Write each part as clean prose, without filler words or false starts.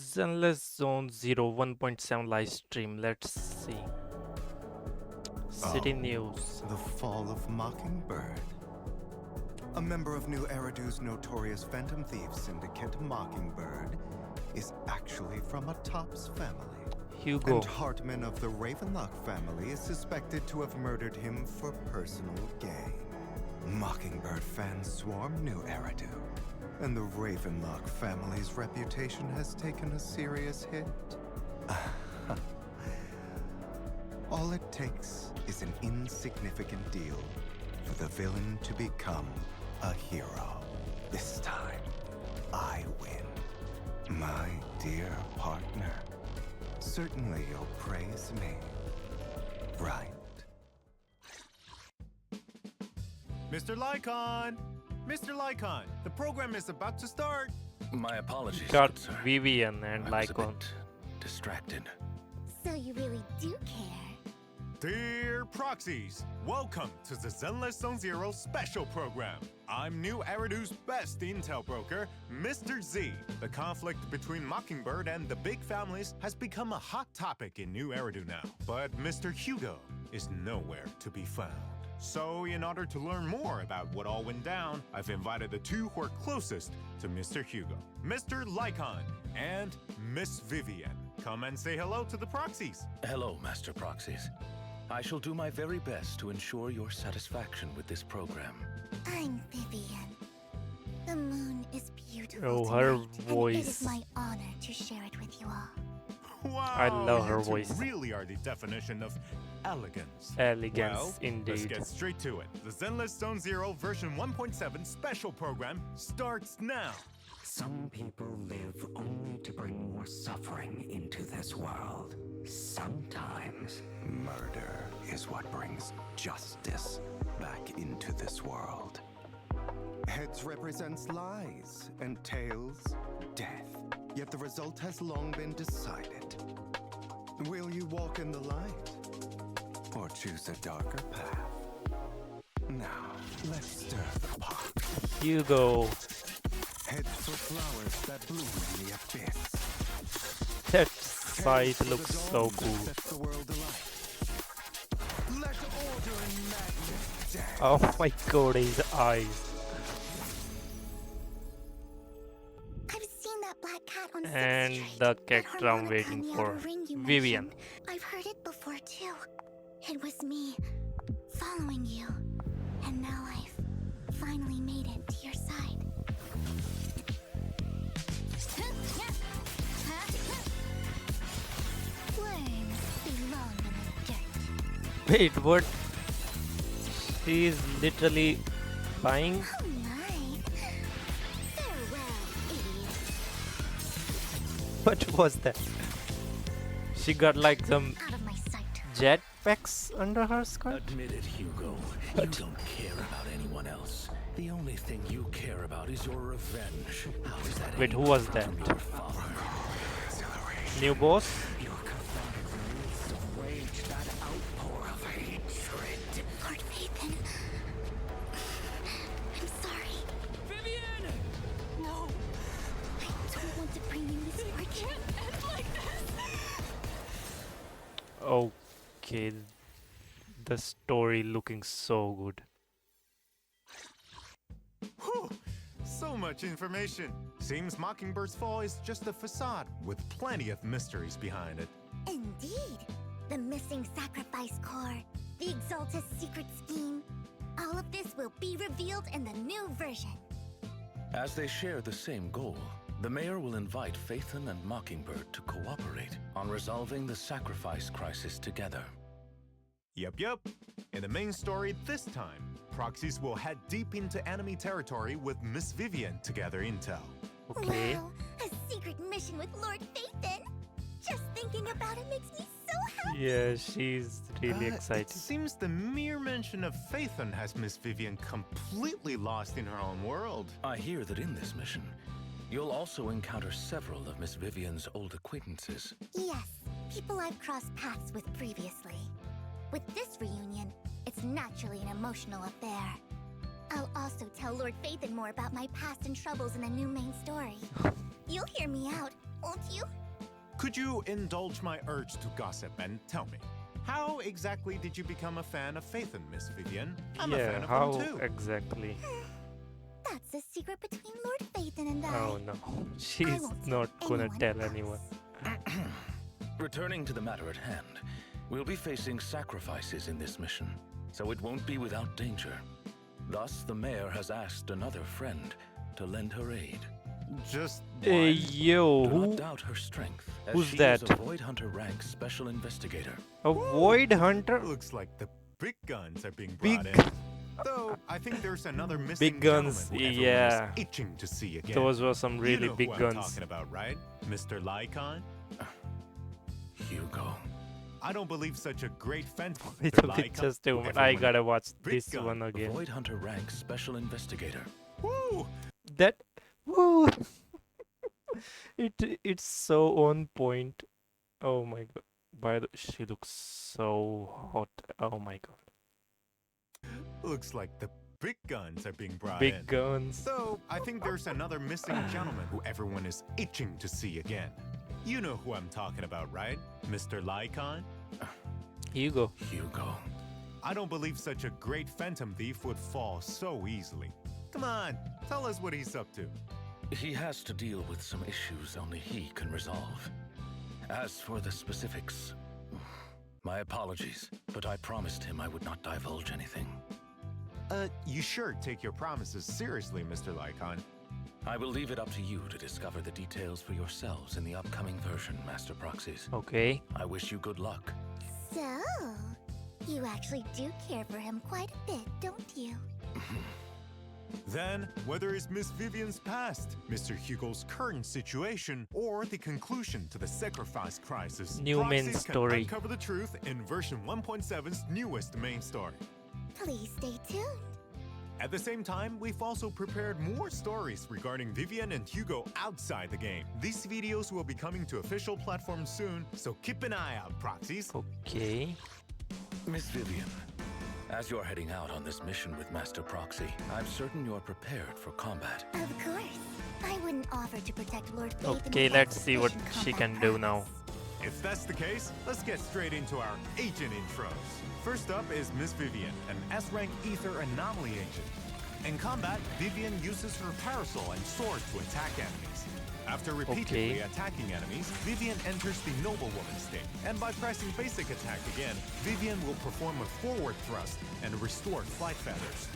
Zenless Zone 0 1.7 live stream. Let's see. City Oh, news. the fall of Mockingbird. A member of New Eridu's notorious Phantom Thieves syndicate, Mockingbird, is actually from a Topps family. Hugo. And Hartman of the Ravenlock family is suspected to have murdered him for personal gain. Mockingbird fans swarm New Eridu, and the Ravenlock family's reputation has taken a serious hit. All it takes is an insignificant deal for the villain to become a hero. This time, I win. My dear partner, certainly you'll praise me, right? Mr. Lycon! Mr. Lycon, the program is about to start. My apologies, Got good sir. Vivian and I was a Lycon. bit distracted. So you really do care. Dear Proxies, welcome to the Zenless Zone Zero special program. I'm New Eridu's best intel broker, Mr. Z. The conflict between Mockingbird and the big families has become a hot topic in New Eridu now. But Mr. Hugo is nowhere to be found. So, in order to learn more about what all went down, I've invited the two who are closest to Mr. Hugo, Mr. Lycon and Miss Vivian. Come and say hello to the Proxies. Hello, Master Proxies. I shall do my very best to ensure your satisfaction with this program. I'm Vivian. The moon is beautiful Oh, her tonight, and it voice. is my honor to share it with you all. Wow, I love her you two voice. really are the definition of elegance. Elegance, Well, let's indeed. get straight to it. The Zenless Zone Zero version 1.7 special program starts now. Some people live only to bring more suffering into this world. Sometimes. Murder is what brings justice back into this world. Heads represents lies, and tails, death. Yet the result has long been decided. Will you walk in the light, or choose a darker path? Now, let's stir the pot. Hugo. Heads for flowers that bloom in the abyss. That site looks so cool. Sets the world alight. Let order and madness dance. Oh my god, his eyes. I've seen that black cat on And 6th Street. the That character I'm harmonica waiting Miata for, ring you Vivian. mentioned. I've heard it before too. It was me, following you. And now I've finally made it to your side. Worms belong in the dirt. Wait, what? She is literally buying. Oh my. Farewell, idiot. What was that? She got like some Out of my sight. jetpacks under her skirt? Admit it, Hugo. You don't care about anyone else. The only thing you care about is your revenge. How is that? Wait, who any was different that? from your father? New boss? Your cathartic release of rage, that outpour of hatred. Lord Nathan. I'm sorry. Vivian! No. I don't want to bring you this It fortune. can't end like this! Okay. The story looking so good. Whew, so much information. Seems Mockingbird's fall is just a facade with plenty of mysteries behind it. Indeed. The missing sacrifice core, the Exaltus secret scheme. All of this will be revealed in the new version. As they share the same goal, the mayor will invite Phaethon and Mockingbird to cooperate on resolving the sacrifice crisis together. Yep. In the main story this time, Proxies will head deep into enemy territory with Miss Vivian to gather intel. Okay. Wow, a secret mission with Lord Phaethon. Just thinking about it makes me so happy. Yeah, she's really It excited. seems the mere mention of Phaethon has Miss Vivian completely lost in her own world. I hear that in this mission, you'll also encounter several of Miss Vivian's old acquaintances. Yes, people I've crossed paths with previously. With this reunion, it's naturally an emotional affair. I'll also tell Lord Phaethon more about my past and troubles in the new main story. You'll hear me out, won't you? Could you indulge my urge to gossip and tell me, how exactly did you become a fan of Phaethon, Miss Vivian? I'm a Yeah, fan of how him too. exactly? That's a secret between Lord Phaethon and I. Oh no, I she's won't not tell gonna anyone tell else. anyone. Returning to the matter at hand, we'll be facing sacrifices in this mission, so it won't be without danger. Thus, the mayor has asked another friend to lend her aid. Just Hey one. yo, Do not who? doubt her strength, as who's she that? is a Void Hunter rank special investigator. A void hunter? Looks like the big guns are being Big brought in. Though I think there's another missing Big guns, gentleman who everyone yeah. is itching to see again. Those were some really you know big who I'm guns. talking about, right? Mr. Lycon? Hugo. I don't believe such a great phantom. It Mr. took it Lycon, just a who moment. I everyone- gotta watch Big this gun. one A again. Void Hunter rank special investigator. Woo! That, woo! It's so on point. Oh my god. She looks so hot. Oh my god. Looks like the big guns are being brought Big in. guns. So I think there's another missing gentleman who everyone is itching to see again. You know who I'm talking about, right? Mr. Lycon? Hugo. Hugo. I don't believe such a great phantom thief would fall so easily. Come on, tell us what he's up to. He has to deal with some issues only he can resolve. As for the specifics, my apologies, but I promised him I would not divulge anything. You sure take your promises seriously, Mr. Lycon. I will leave it up to you to discover the details for yourselves in the upcoming version, Master Proxies. Okay. I wish you good luck. So, you actually do care for him quite a bit, don't you? Then, whether it's Miss Vivian's past, Mr. Hugo's current situation, or the conclusion to the sacrifice crisis, New main Proxies story. can uncover the truth in version 1.7's newest main story. Please stay tuned. At the same time, we've also prepared more stories regarding Vivian and Hugo outside the game. These videos will be coming to official platforms soon, so keep an eye out, Proxies. Okay. Miss Vivian, as you're heading out on this mission with Master Proxy, I'm certain you're prepared for combat. Of course. I wouldn't offer to protect Lord Phaethon Okay, without let's see what sufficient she combat can do now. prowess. If that's the case, let's get straight into our agent intros. First up is Miss Vivian, an S-rank Ether Anomaly agent. In combat, Vivian uses her parasol and sword to attack enemies. After repeatedly attacking enemies, Vivian enters the Noblewoman state, and by pressing basic attack again, Vivian will perform a forward thrust and restore flight feathers.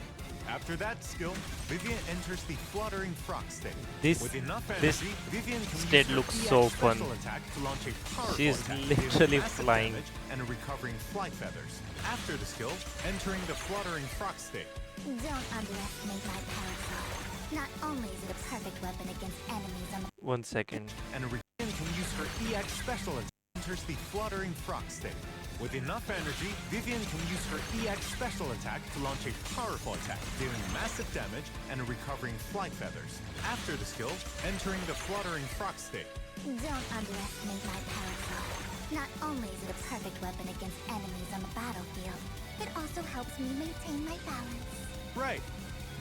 After that skill, Vivian enters the Fluttering Frog state. This- With enough this energy, Vivian can state use her looks EX so special fun. attack to launch a powerful She's attack, literally dealing massive flying. damage and recovering flight feathers. After the skill, entering the Fluttering Frog state. Don't underestimate my parasol. Not only is it a perfect weapon against enemies on the 1 second. And Vivian can use her EX special attack, enters the Fluttering Frog state. With enough energy, Vivian can use her EX special attack to launch a powerful attack, dealing massive damage and recovering flight feathers. After the skill, entering the Fluttering Frog state. Don't underestimate my parasol. Not only is it a perfect weapon against enemies on the battlefield, it also helps me maintain my balance. Right.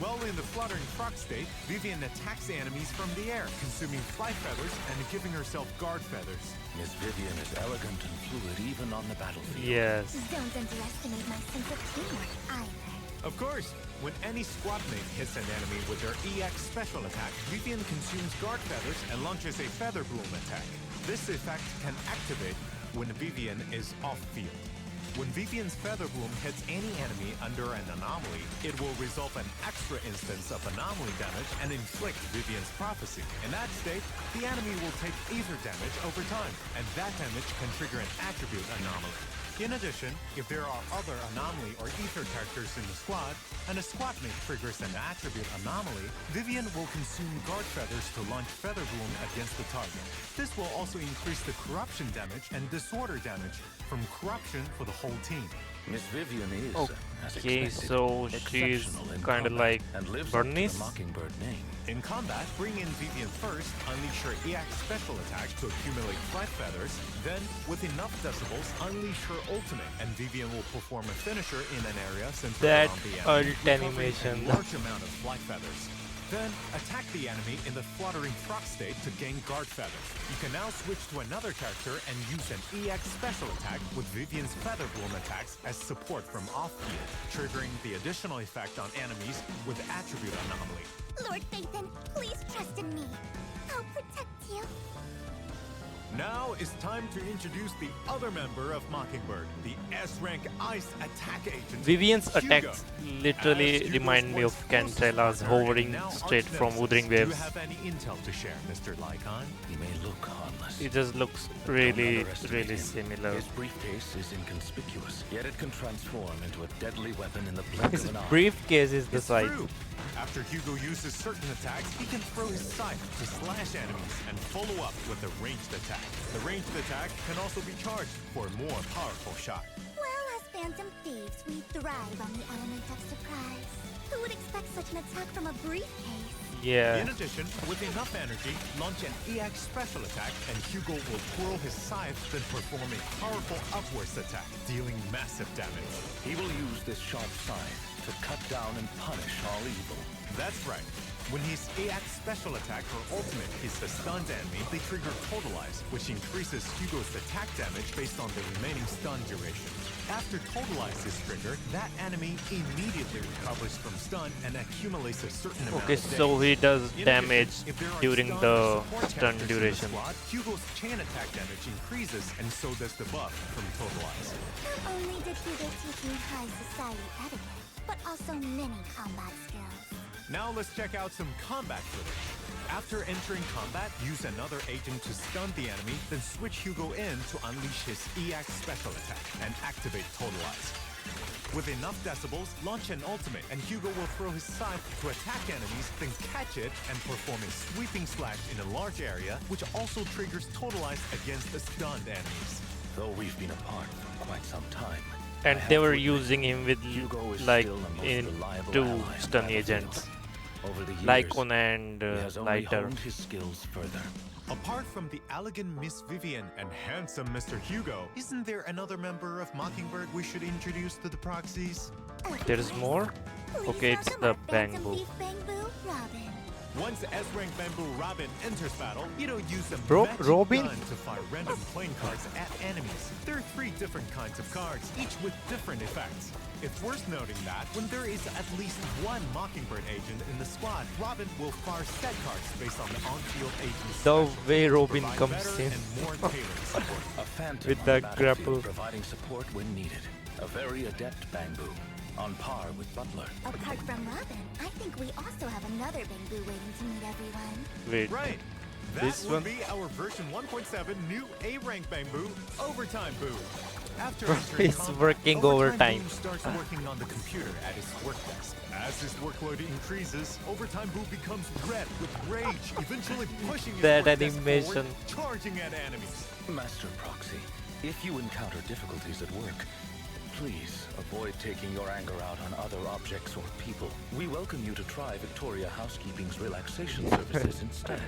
While in the Fluttering Frog state, Vivian attacks enemies from the air, consuming flight feathers and giving herself guard feathers. Miss Vivian is elegant and fluid even on the battlefield. Yes. Don't underestimate my sense of humor either. Of course, when any squad mate hits an enemy with their EX special attack, Vivian consumes guard feathers and launches a feather bloom attack. This effect can activate when Vivian is off-field. When Vivian's feather bloom hits any enemy under an anomaly, it will result an extra instance of anomaly damage and inflict Vivian's prophecy. In that state, the enemy will take ether damage over time, and that damage can trigger an attribute anomaly. In addition, if there are other anomaly or ether characters in the squad, and a squad mate triggers an attribute anomaly, Vivian will consume guard feathers to launch feather bloom against the target. This will also increase the corruption damage and disorder damage from corruption for the whole team. Miss Vivian is, as Okay, expected, so she's exceptional in kind of combat like and lives up to Bernice. the Mockingbird name. In combat, bring in Vivian first, unleash her EX special attack to accumulate flight feathers, then, with enough decibels, unleash her ultimate, and Vivian will perform a finisher in an area centered That around the enemy, alt recovering animation. a large amount of flight feathers. Then, attack the enemy in the fluttering frog state to gain guard feathers. You can now switch to another character and use an EX special attack with Vivian's Feather Bloom attacks as support from off-field, triggering the additional effect on enemies with Attribute Anomaly. Lord Phaethon, please trust in me. I'll protect you. Now it's time to introduce the other member of Mockingbird, the S-rank Ice Attack Agent, Vivian's Hugo. attacks literally As Hugo's remind me of once closest Cantella's partner hovering and now straight from arch-nemesis. Wuthering Do you Waves. have any intel to share, Mr. Lycon? He may look harmless. It just looks Don't really, underestimate really him. similar. His briefcase is inconspicuous, yet it can transform into a deadly weapon in the blink His of an eye. briefcase is the It's size. true. After Hugo uses certain attacks, he can throw his scythe to slash enemies and follow up with a ranged attack. The ranged attack can also be charged for a more powerful shot. Well, as phantom thieves, we thrive on the element of surprise. Who would expect such an attack from a briefcase? Yeah. In addition, with enough energy, launch an EX special attack and Hugo will twirl his scythe, then perform a powerful upwards attack, dealing massive damage. He will use this sharp scythe to cut down and punish all evil. That's right. When his EX special attack or ultimate is the stunned enemy, they trigger Totalize, which increases Hugo's attack damage based on the remaining stun duration. After Totalize is triggered, that enemy immediately recovers from stun and accumulates a certain amount Okay, of so damage. he does In damage addition, if there are during stun the or support stun characters in the duration. squad, Hugo's chain attack damage increases, and so does the buff from Totalize. Not only did Hugo teach me high society etiquette, but also many combat skills. Now let's check out some combat footage. After entering combat, use another agent to stun the enemy, then switch Hugo in to unleash his EX special attack and activate Totalize. With enough decibels, launch an ultimate and Hugo will throw his scythe to attack enemies, then catch it and perform a sweeping slash in a large area, which also triggers Totalize against the stunned enemies. Though we've been apart for quite some time, And I have they to were admit, using him with Hugo is like still the most in reliable two ally on stun the battlefield. agents, Over the years, Lycon and he has only Lighter. honed his skills further. Apart from the elegant Miss Vivian and handsome Mr. Hugo, isn't there another member of Mockingbird we should introduce to the proxies? There is more? Please Okay, it's welcome the our Phantom Bangbu. Thief Bangbu, Robin. Once S-rank Bamboo Robin enters battle, it'll use a Bro- magic Robin? gun to fire random playing cards at enemies. There are 3 different kinds of cards, each with different effects. It's worth noting that when there is at least one Mockingbird agent in the squad, Robin will fire set cards based on the on-field agent's The special, way to Robin provide comes better in. and more tailored support. A phantom With on the battlefield grapple. providing support when needed. A very adept Bangbu, on par with Butler. Apart from Robin, I think we also have another Bangbu waiting to meet everyone. Wait, Right. That This will one? be our version 1.7 new A-rank Bamboo, Overtime Boo. After entering He's combat, working overtime. Boo starts working on the computer at his work desk. As his workload increases, Overtime Boo becomes red with rage, eventually pushing his That work desk animation. forward, charging at enemies. Master Proxy, if you encounter difficulties at work, please avoid taking your anger out on other objects or people. We welcome you to try Victoria Housekeeping's relaxation services instead.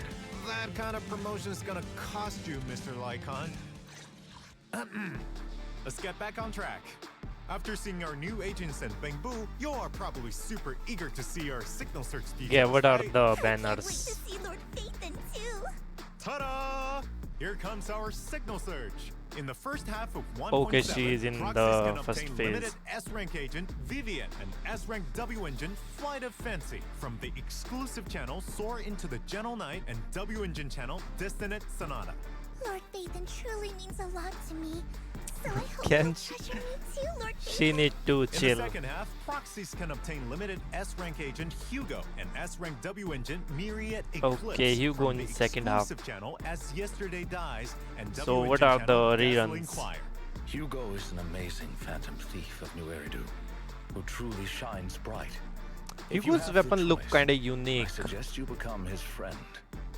That kind of promotion is gonna cost you, Mr. Lycon. Let's get back on track. After seeing our new agents and Bangbu, you are probably super eager to see our signal search details. yeah, what are right? the I can't wait to banners? see Lord Phaethon too. Ta-da! Here comes our signal search. In the first half of 1.7, Okay, she is in Proxies the can first obtain phase. limited S-rank agent Vivian and S-rank W engine Flight of Fancy from the exclusive channel Soar into the Gentle Knight and W engine channel Destinate Sonata. Lord Phaethon truly means a lot to me. So I hope Can you'll she- treasure me too, Lord She Phaethon. need to In chill. the second half, proxies can obtain limited S-rank agent Hugo and S-rank W engine Myriad Eclipse Okay, Hugo from in the second half. exclusive channel As Yesterday Dies and So W what engine are channel the Dazzling reruns? Choir. Hugo is an amazing phantom thief of New Eridu, who truly shines bright. If you Hugo's have the weapon look choice, kinda I unique. suggest you become his friend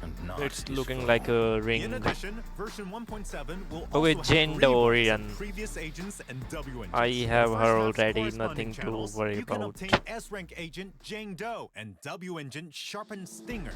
and not It's his looking foe. like a In ring. addition, version 1.7 will Okay, also Jane have Dorian. reruns of previous agents and W engines. I In the have first her half's already, corresponding nothing to channels, worry you can about. obtain S-rank agent Jane Doe and W engine Sharpened Stinger.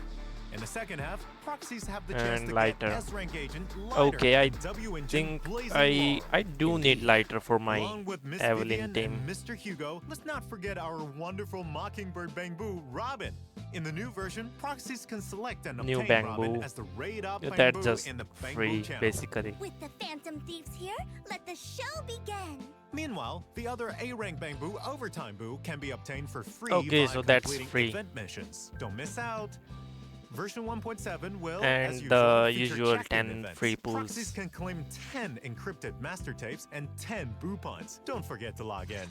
In the second half, proxies have the chance And to Lighter. get S-rank agent Lighter Okay, I and W engine think Blazing I Laurel. do need Indeed. lighter for my Along with Miss Evelyn Vivian team. and Mr. Hugo, let's not forget our wonderful Mockingbird Bangbu, Robin. In the new version, proxies can select and New obtain Robin Bamboo. as the raid-up That's Bamboo just in the Bamboo free, channel. basically. With the Phantom Thieves here, let the show begin. Meanwhile, the other A-rank Bamboo Overtime Boo can be obtained for free Okay, by so that's completing free. event missions. Don't miss out. Version 1.7 will, And as usual, the feature usual check-in 10 events. free Proxies pools. can claim 10 encrypted master tapes and 10 boo points. Don't forget to log in.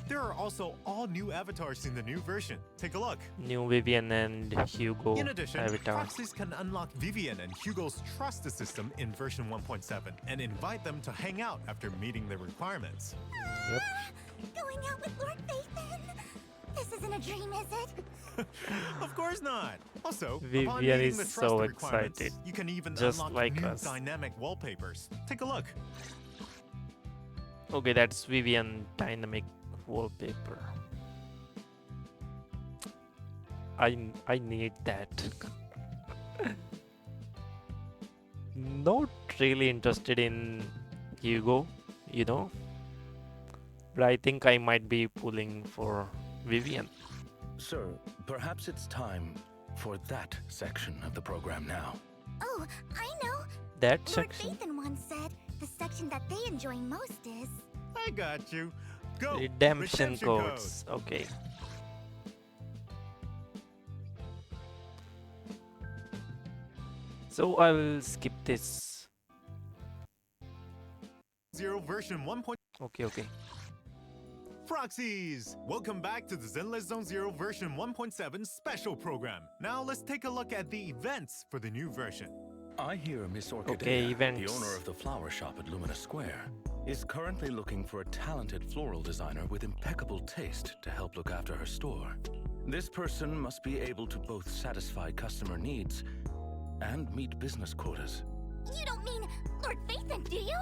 There are also all new avatars in the new version. Take a look. New Vivian and Hugo In addition, avatar. proxies can unlock Vivian and Hugo's trust system in version 1.7 and invite them to hang out after meeting the requirements. Yep. Going out with Lord Phaethon? This isn't a dream, is it? Of course not. Also, upon Vivian meeting is the trust so requirements, excited. you can even Just unlock like new us. dynamic wallpapers. Take a look. Okay, that's Vivian dynamic wallpaper. I need that. Not really interested in Hugo, you know. But I think I might be pulling for Vivian. Sir, perhaps it's time for that section of the program now. Oh, I know. That Lord section? Phaethon once said the section that they enjoy most is. I got you. Go. Redemption codes. Okay. So I will skip this. Zero version 1. Okay. Proxies! Welcome back to the Zenless Zone Zero version 1.7 special program. Now let's take a look at the events for the new version. I hear Miss Orchidea, Okay, the events. owner of the flower shop at Lumina Square, is currently looking for a talented floral designer with impeccable taste to help look after her store. This person must be able to both satisfy customer needs and meet business quotas. You don't mean Lord Phaethon, do you?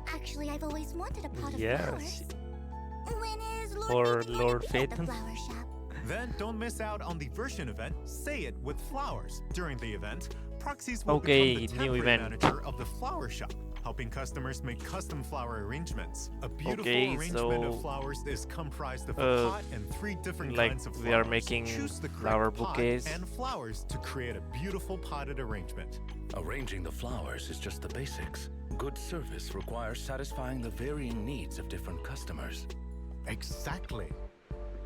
Actually, I've always wanted a pot of Yes. flowers. When is Lord Or Phaethon Lord going to be at the Phaethon? flower shop? Then don't miss out on the version event, Say It with Flowers. During the event, Proxies will Okay, become the new temporary event. manager of the flower shop, helping customers make custom flower arrangements. A beautiful Okay, arrangement so, of flowers is comprised of a pot and 3 different like kinds of flowers. we are making Choose the correct flower pot bouquets. and flowers to create a beautiful potted arrangement. Arranging the flowers is just the basics. Good service requires satisfying the varying needs of different customers. Exactly.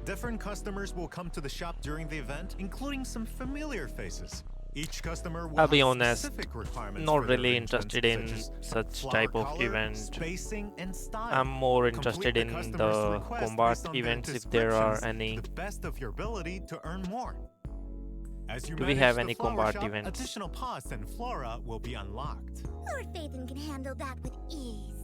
Different customers will come to the shop during the event, including some familiar faces. Each customer will I'll be have honest, specific requirements not for their really arrangements, interested in such as such flower type of color, event. spacing, and style. I'm more Complete interested in customer's the request combat based on their events if there are descriptions any. to the best of your ability to earn more. As you Do we manage have the any flower combat shop, events? additional pots and flora will be unlocked. Lord Phaethon can handle that with ease.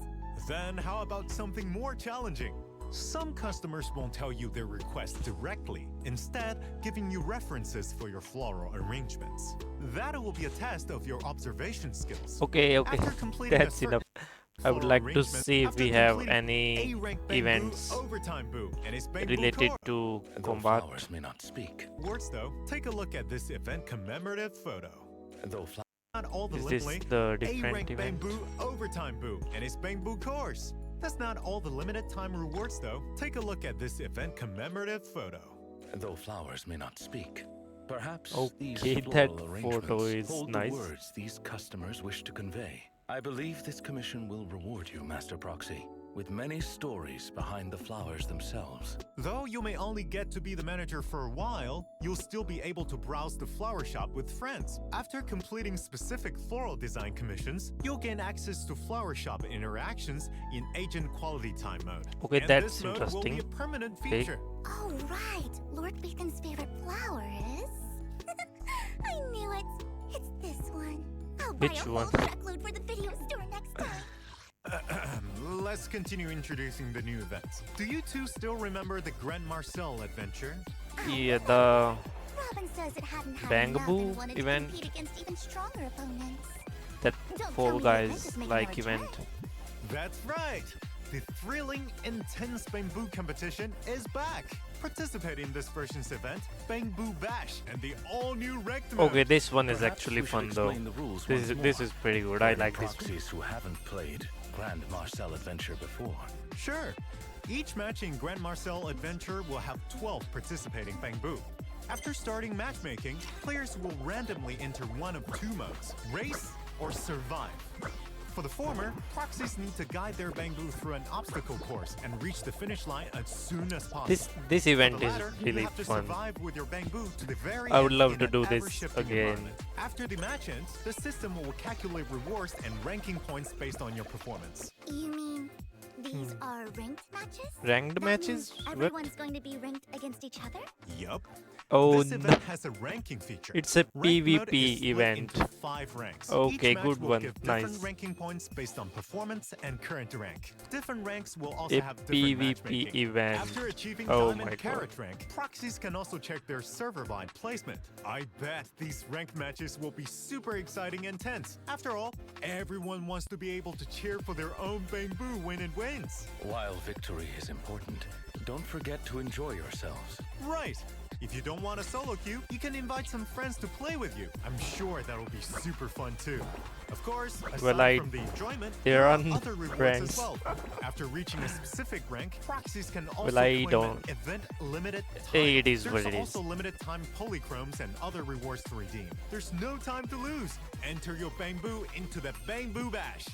Then how about something more challenging? Some customers won't tell you their request directly, instead giving you references for your floral arrangements. That will be a test of your observation skills. Okay, After completing that's a enough. I would floral like to arrangement, see if after we have completing any A-rank Bamboo events Overtime Boo and its Bamboo related core. to Though combat. flowers may not speak, Words though, take a look at this event commemorative photo. though Not all the Is this limited the different A-rank event? Bamboo Overtime Boo and its Bamboo course. That's not all the limited time rewards though. Take a look at this event commemorative photo. though flowers may not speak, perhaps these Okay, floral that arrangements photo is hold nice. the words these customers wish to convey. I believe this commission will reward you, Master Proxy, with many stories behind the flowers themselves. Though you may only get to be the manager for a while, you'll still be able to browse the flower shop with friends. After completing specific floral design commissions, you'll gain access to flower shop interactions in agent quality time mode. Okay, And that's this mode will be interesting. a permanent Okay. feature. Oh, right. Lord Phaethon's favorite flower is. I knew it. It's this one. I'll buy Which a one? whole truckload for the video store next time. Let's continue introducing the new events. Do you two still remember the Grand Marcel adventure? Yeah, the Robin says it hadn't had enough Bangaboo and wanted event. to compete against even stronger opponents. that Don't tell Fall me the event Guys is making a like return. event. That's right! The thrilling, intense Bamboo competition is back! Participate in this version's event, Bamboo Bash, and the all-new Wrecked mode. Okay, this one is Perhaps actually we should fun though. explain the rules This once is more pretty good. for I any like this one. proxies who haven't played Grand Marcel Adventure before. Sure. Each match in Grand Marcel Adventure will have 12 participating Bamboo. After starting matchmaking, players will randomly enter one of two modes, race or survive. For the former, proxies need to guide their bamboo through an obstacle course and reach the finish line as soon as possible. This event For the is latter, you really have to fun. survive with your bamboo to the very I would end love in to an do this ever-shifting again. environment. After the match ends, the system will calculate rewards and ranking points based on your performance. You mean these are ranked matches? Ranked That matches? means What? everyone's going to be ranked against each other? Yup. Oh, This event has a ranking feature. it's a Rank mode is PvP split event. into 5 ranks. Okay, Each match good will one. give different Nice. ranking points based on performance and current rank. Different ranks will also A have different PvP matchmaking. event. After achieving Oh diamond my carrot god. rank, proxies can also check their server-wide placement. I bet these ranked matches will be super exciting and tense. After all, everyone wants to be able to cheer for their own bamboo when it wins. While victory is important, don't forget to enjoy yourselves. Right. If you don't want a solo queue, you can invite some friends to play with you. I'm sure that'll be super fun too. Of course, aside from the enjoyment, there are other rewards as well. After reaching a specific rank, proxies can also claim an event limited time. It is There's what it is. also limited time polychromes and other rewards to redeem. There's no time to lose. Enter your bamboo into the Bamboo Bash.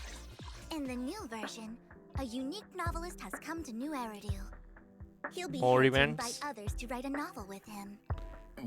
In the new version, a unique novelist has come to New Eridu. He'll be More here to events? invite others to write a novel with him.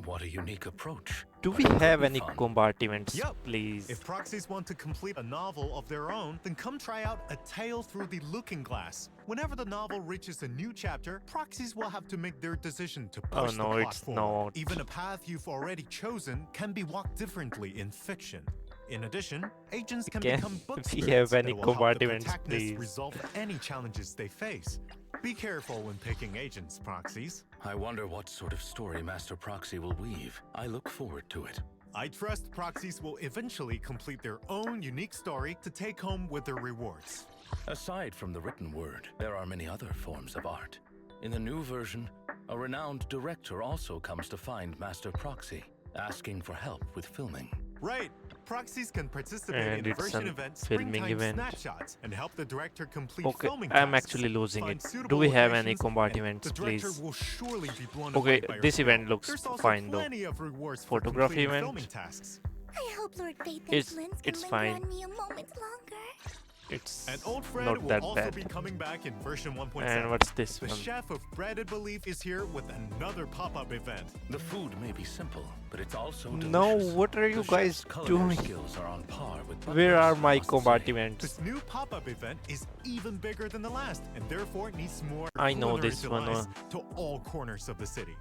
What a unique approach. Do But we it could have be any fun. compartments, Yup. please? If proxies want to complete a novel of their own, then come try out A Tale Through the Looking Glass. Whenever the novel reaches a new chapter, proxies will have to make their decision to Oh, push no, the plot it's forward. not. Even a path you've already chosen can be walked differently in fiction. In addition, agents can Can become book we spirits have that any will help the compartments, protagonists please? resolve any challenges they face. Be careful when picking agents, proxies. I wonder what sort of story Master Proxy will weave. I look forward to it. I trust proxies will eventually complete their own unique story to take home with their rewards. Aside from the written word, there are many other forms of art. In the new version, a renowned director also comes to find Master Proxy, asking for help with filming. Right. Proxies can participate And in it's version an event filming Springtime event. Snapshots and help the director complete Okay, filming I'm tasks. actually losing Find it. Do suitable we have any locations, and compartments, the director please? will surely be blown Okay, away by your this skill. event looks There's also fine though. plenty of rewards for Photography completing event? filming tasks. I hope Lord Faith and It's- Flint can it's linger fine. on me a moment longer. It's An old friend not will that also bad. be coming back in version 1.7. And what's this The one? chef of Breaded Belief is here with another pop-up event. The food may be simple, but it's also No, delicious. what are you The guys chef's culinary doing? skills are on par with Where are Butler's, my I must say. compartments? This new pop-up event is even bigger than the last, and therefore needs more I know culinary this one, delights to all corners of the city.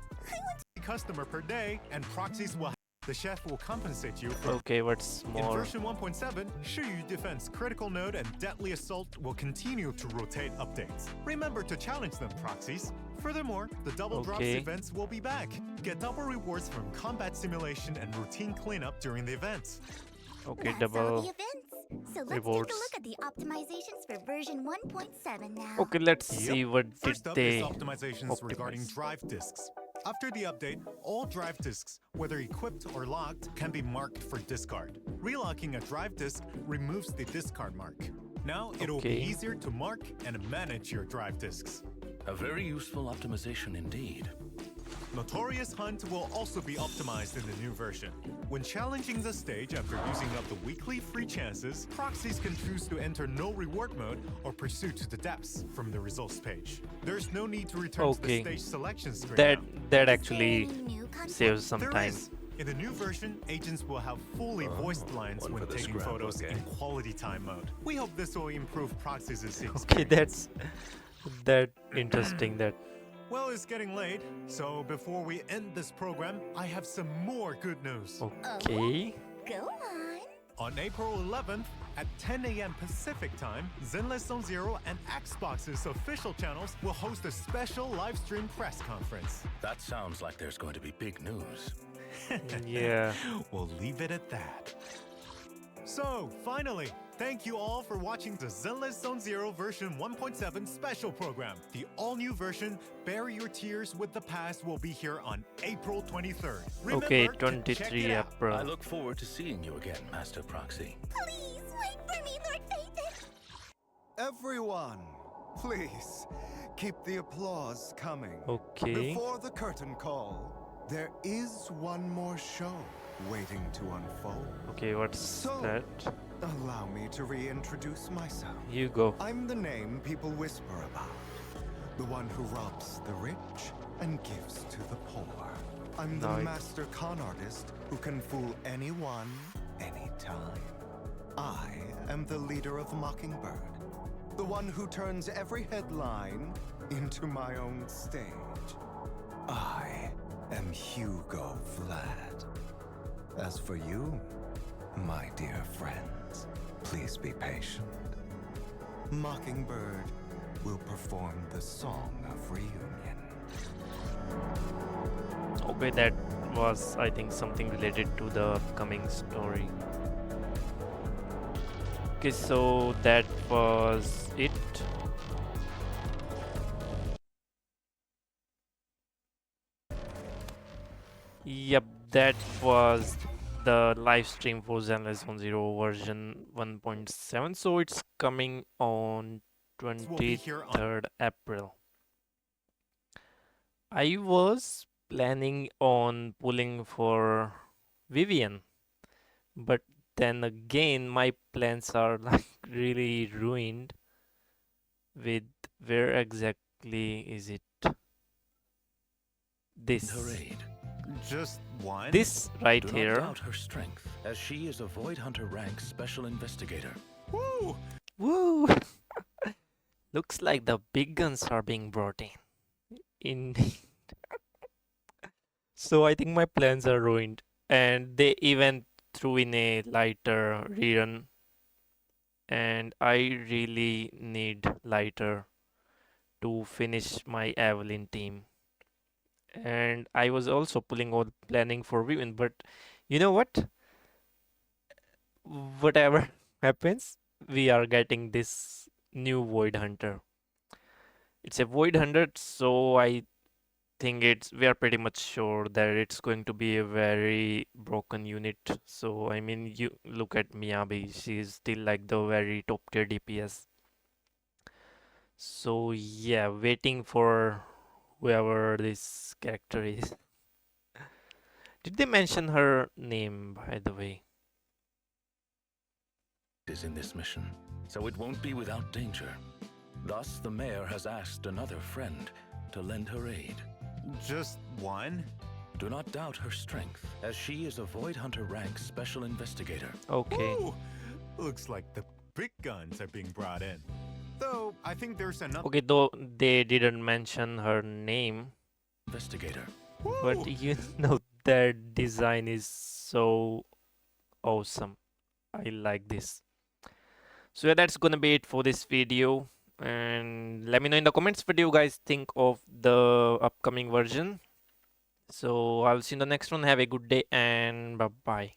Customer per day, and proxies will. The chef will compensate you for. Okay, what's In more? version 1.7, Shuyu Defense Critical Node and Deadly Assault will continue to rotate updates. Remember to challenge them, proxies. Furthermore, the double drops Okay. events will be back. Get double rewards from combat simulation and routine cleanup during the events. Okay, That's all double. the events. So let's rewards. take a look at the optimizations for version 1.7 now. Okay, let's Yep. see what did First up they is optimizations regarding optimize. drive disks. After the update, all drive disks, whether equipped or locked, can be marked for discard. Relocking a drive disk removes the discard mark. Now it'll be Okay. easier to mark and manage your drive disks. A very useful optimization indeed. Notorious Hunt will also be optimized in the new version. When challenging the stage after using up the weekly free chances, proxies can choose to enter no reward mode or pursue to the depths from the results page. There's no need to return to the Okay. stage selection screen That now. that Is there actually any new content? saves some There time. is. In the new version, agents will have fully voiced lines one when for the taking photos scrapbook, in quality time mode. We hope this will improve proxies' experience. Okay, that's that interesting. That Well, it's getting late, so before we end this program, I have some more good news. okay. Go on. On April 11th, at 10 a.m. Pacific time, Zenless Zone Zero and Xbox's official channels will host a special live stream press conference. That sounds like there's going to be big news. Yeah. We'll leave it at that. So, finally, thank you all for watching the Zenless Zone Zero version 1.7 special program. The all-new version, Bury Your Tears with the Past, will be here on April 23rd. Remember Okay, to check 23 it out. April. I look forward to seeing you again, Master Proxy. Please wait for me, Lord Faith. Everyone, please keep the applause coming. Okay. Before the curtain call, There is one more show waiting to unfold. Okay, what's So, that? allow me to reintroduce myself. You go. I'm the name people whisper about. The one who robs the rich and gives to the poor. I'm the Nice. master con artist who can fool anyone, anytime. I am the leader of Mockingbird. The one who turns every headline into my own stage. I am Hugo Vlad. As for you, my dear friends, please be patient. Mockingbird will perform the Song of Reunion. Okay, that was, I think, something related to the upcoming story. Okay, so that was it. Yep, that was the live stream for Zenless 10 version 1.7. So it's coming on We'll be here on 23rd April. I was planning on pulling for Vivian, but then again my plans are like really ruined with where exactly is it? This. Her aid. just one. This right Do not here. doubt her strength, as she is a Void Hunter rank special investigator. Woo! Woo! Looks like the big guns are being brought in. Indeed. So I think my plans are ruined. And they even threw in a lighter rerun. And I really need lighter to finish my Evelyn team. And I was also planning for women, but you know what? Whatever happens, we are getting this new Void Hunter. It's a Void Hunter, so I think we are pretty much sure that it's going to be a very broken unit. So I mean, you look at Miyabi, she's still like the very top tier DPS. So yeah, waiting for whoever this character is. Did they mention her name, by the way? Is in this mission, so it won't be without danger. Thus, the mayor has asked another friend to lend her aid. Just one? Do not doubt her strength, as she is a Void Hunter rank special investigator. Okay. Woo! Looks like the big guns are being brought in. Though, I think there's another. Okay, though they didn't mention her name, Investigator. but Woo! you know their design is so awesome. I like this. So yeah, that's gonna be it for this video. And let me know in the comments what do you guys think of the upcoming version. So I'll see you in the next one. Have a good day and bye bye.